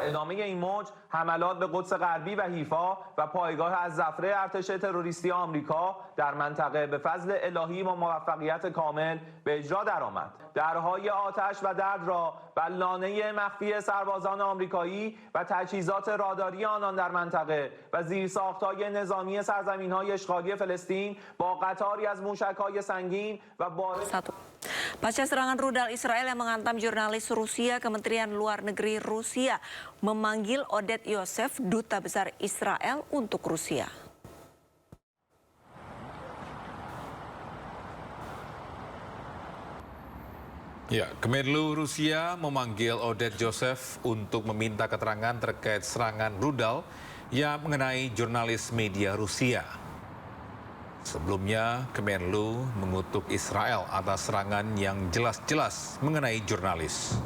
ادامه این موج حملات به قدس غربی و حیفا و پایگاه الزفره ارتش تروریستی آمریکا در منطقه به فضل الهی و موفقیت کامل به اجرا درآمد. درهای آتش و درد را بر لانه مخفی سربازان آمریکایی و تجهیزات راداری آنان در منطقه و زیرساخت‌های نظامی سرزمین‌های اشغالی فلسطین با قطاری از موشک‌های سنگین و بارش. Pasca serangan rudal Israel yang menghantam jurnalis Rusia, Kementerian Luar Negeri Rusia memanggil Oded Yosef, duta besar Israel untuk Rusia. Ya, Kemenlu Rusia memanggil Oded Yosef untuk meminta keterangan terkait serangan rudal yang mengenai jurnalis media Rusia. Sebelumnya, Kemenlu mengutuk Israel atas serangan yang jelas-jelas mengenai jurnalis.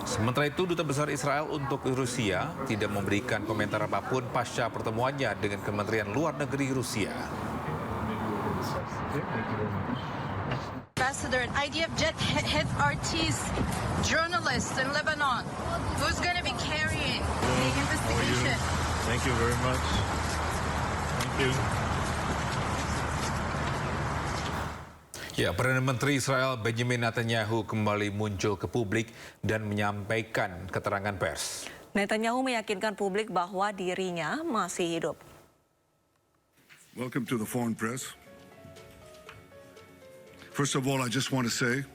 Sementara itu, Duta Besar Israel untuk Rusia tidak memberikan komentar apapun pasca pertemuannya dengan Kementerian Luar Negeri Rusia. Ambassador, an IDF jet hit RT's journalists in Lebanon. Who's going to be carrying the investigation? Thank you very much. Thank you. Ya, Perdana Menteri Israel Benjamin Netanyahu kembali muncul ke publik dan menyampaikan keterangan pers. Netanyahu meyakinkan publik bahwa dirinya masih hidup. Welcome to the foreign press. First of all, I just want to say,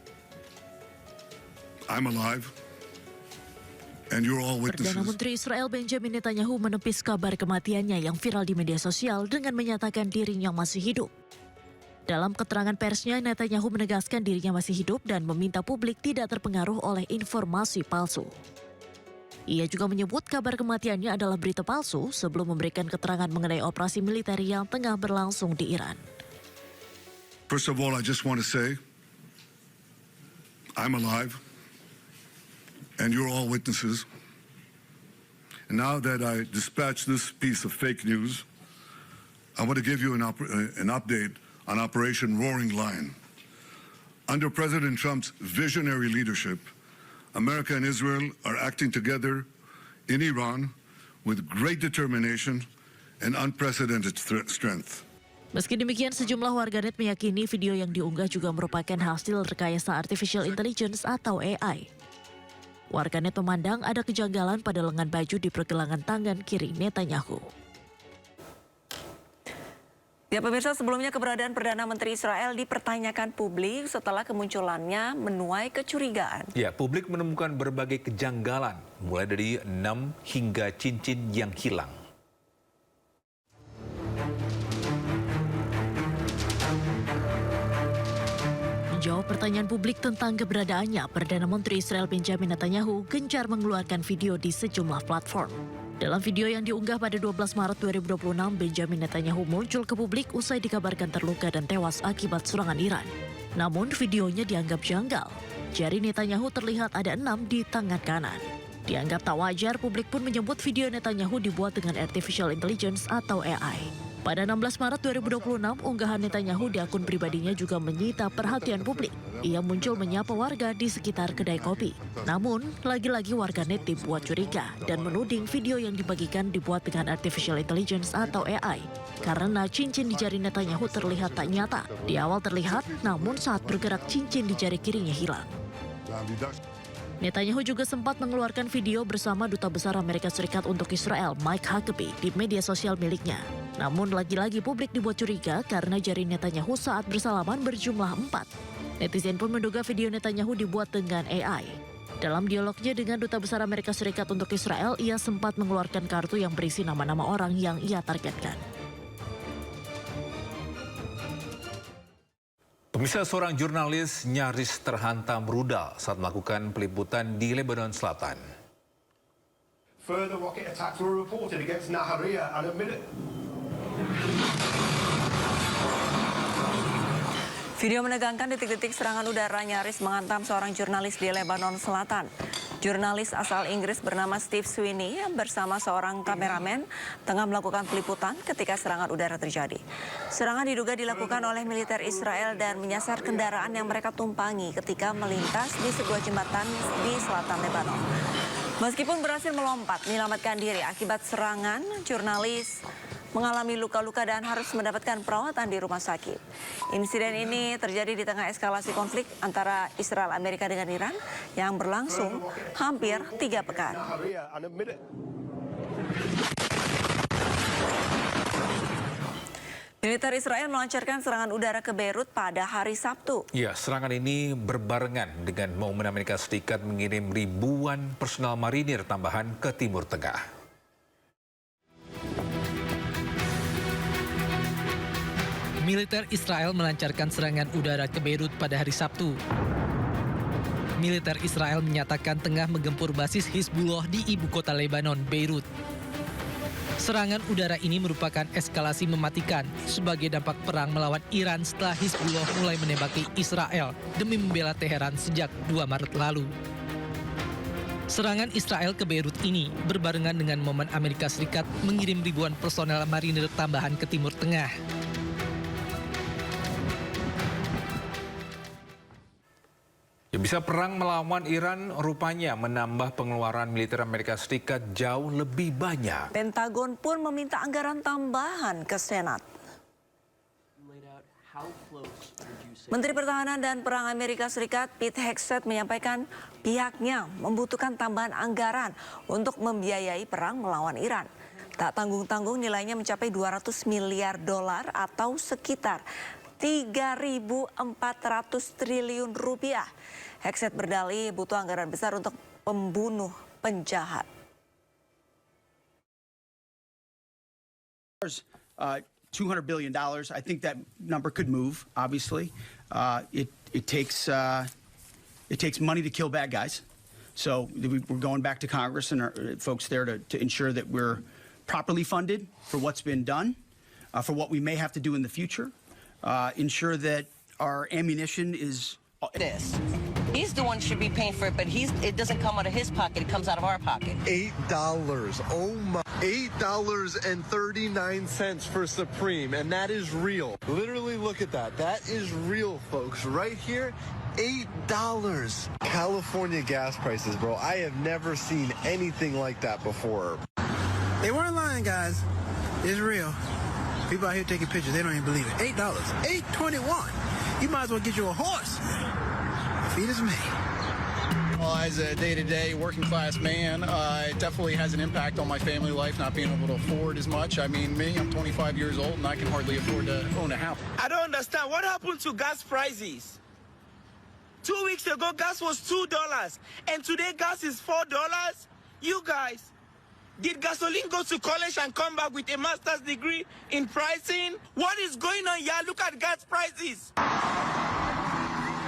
I'm alive, and you're all witnesses. Perdana Menteri Israel Benjamin Netanyahu menepis kabar kematiannya yang viral di media sosial dengan menyatakan dirinya masih hidup. Dalam keterangan persnya, Netanyahu menegaskan dirinya masih hidup dan meminta publik tidak terpengaruh oleh informasi palsu. Ia juga menyebut kabar kematiannya adalah berita palsu sebelum memberikan keterangan mengenai operasi militer yang tengah berlangsung di Iran. First of all, I just want to say, I'm alive, and you're all witnesses. And now that I dispatched this piece of fake news, I want to give you an update on Operation Roaring Lion. Under President Trump's visionary leadership, America and Israel are acting together in Iran with great determination and unprecedented strength. Meski demikian, sejumlah warganet meyakini video yang diunggah juga merupakan hasil rekayasa artificial intelligence atau AI. Warganet memandang ada kejanggalan pada lengan baju di pergelangan tangan kiri Netanyahu. Ya pemirsa, sebelumnya keberadaan Perdana Menteri Israel dipertanyakan publik setelah kemunculannya menuai kecurigaan. Ya, publik menemukan berbagai kejanggalan, mulai dari 6 hingga cincin yang hilang. Menjawab pertanyaan publik tentang keberadaannya, Perdana Menteri Israel Benjamin Netanyahu gencar mengeluarkan video di sejumlah platform. Dalam video yang diunggah pada 12 Maret 2026, Benjamin Netanyahu muncul ke publik usai dikabarkan terluka dan tewas akibat serangan Iran. Namun videonya dianggap janggal. Jari Netanyahu terlihat ada 6 di tangan kanan. Dianggap tak wajar, publik pun menyebut video Netanyahu dibuat dengan artificial intelligence atau AI. Pada 16 Maret 2026, unggahan Netanyahu di akun pribadinya juga menyita perhatian publik. Ia muncul menyapa warga di sekitar kedai kopi. Namun, lagi-lagi warganet dibuat curiga dan menuding video yang dibagikan dibuat dengan artificial intelligence atau AI. Karena cincin di jari Netanyahu terlihat tak nyata. Di awal terlihat, namun saat bergerak cincin di jari kirinya hilang. Netanyahu juga sempat mengeluarkan video bersama Duta Besar Amerika Serikat untuk Israel, Mike Huckabee, di media sosial miliknya. Namun lagi-lagi publik dibuat curiga karena jari Netanyahu saat bersalaman berjumlah 4. Netizen pun menduga video Netanyahu dibuat dengan AI. Dalam dialognya dengan Duta Besar Amerika Serikat untuk Israel, ia sempat mengeluarkan kartu yang berisi nama-nama orang yang ia targetkan. Pemirsa, seorang jurnalis nyaris terhantam rudal saat melakukan peliputan di Lebanon Selatan. Further rocket attacks were reported against Nahariya and admitted. Video menegangkan detik-detik serangan udara nyaris menghantam seorang jurnalis di Lebanon Selatan. Jurnalis asal Inggris bernama Steve Sweeney bersama seorang kameramen tengah melakukan peliputan ketika serangan udara terjadi. Serangan diduga dilakukan oleh militer Israel dan menyasar kendaraan yang mereka tumpangi ketika melintas di sebuah jembatan di selatan Lebanon. Meskipun berhasil melompat menyelamatkan diri akibat serangan, jurnalis mengalami luka-luka dan harus mendapatkan perawatan di rumah sakit. Insiden ini terjadi di tengah eskalasi konflik antara Israel Amerika dengan Iran yang berlangsung hampir 3 pekan. Militer Israel melancarkan serangan udara ke Beirut pada hari Sabtu. Ya, serangan ini berbarengan dengan momen Amerika Serikat mengirim ribuan personal marinir tambahan ke Timur Tengah. Militer Israel melancarkan serangan udara ke Beirut pada hari Sabtu. Militer Israel menyatakan tengah menggempur basis Hizbullah di ibu kota Lebanon, Beirut. Serangan udara ini merupakan eskalasi mematikan sebagai dampak perang melawan Iran setelah Hizbullah mulai menembaki Israel demi membela Teheran sejak 2 Maret lalu. Serangan Israel ke Beirut ini berbarengan dengan momen Amerika Serikat mengirim ribuan personel marinir tambahan ke Timur Tengah. Ya, bisa perang melawan Iran rupanya menambah pengeluaran militer Amerika Serikat jauh lebih banyak. Pentagon pun meminta anggaran tambahan ke Senat. Menteri Pertahanan dan Perang Amerika Serikat Pete Hegseth menyampaikan pihaknya membutuhkan tambahan anggaran untuk membiayai perang melawan Iran. Tak tanggung-tanggung nilainya mencapai 200 miliar dolar atau sekitar 3.400 triliun rupiah. Hegseth berdalih butuh anggaran besar untuk pembunuh penjahat. $200 billion. I think that number could move. Obviously, it takes money to kill bad guys. So we're going back to Congress and our folks there to ensure that we're properly funded for what's been done, for what we may have to do in the future. Ensure that our ammunition is. This. He's the one who should be paying for it, but it doesn't come out of his pocket, it comes out of our pocket. $8. Oh my. $8.39 for Supreme, and that is real. Literally look at that. That is real, folks. Right here, $8. California gas prices, bro. I have never seen anything like that before. They weren't lying, guys. It's real. People out here taking pictures, they don't even believe it. $8. $8.21. You might as well get you a horse. Feed is me. Well, as a day-to-day working-class man, it definitely has an impact on my family life, not being able to afford as much. I mean, I'm 25 years old, and I can hardly afford to own a house. I don't understand. What happened to gas prices? 2 weeks ago, gas was $2, and today gas is $4. You guys, did gasoline go to college and come back with a master's degree in pricing? What is going on here? Look at gas prices.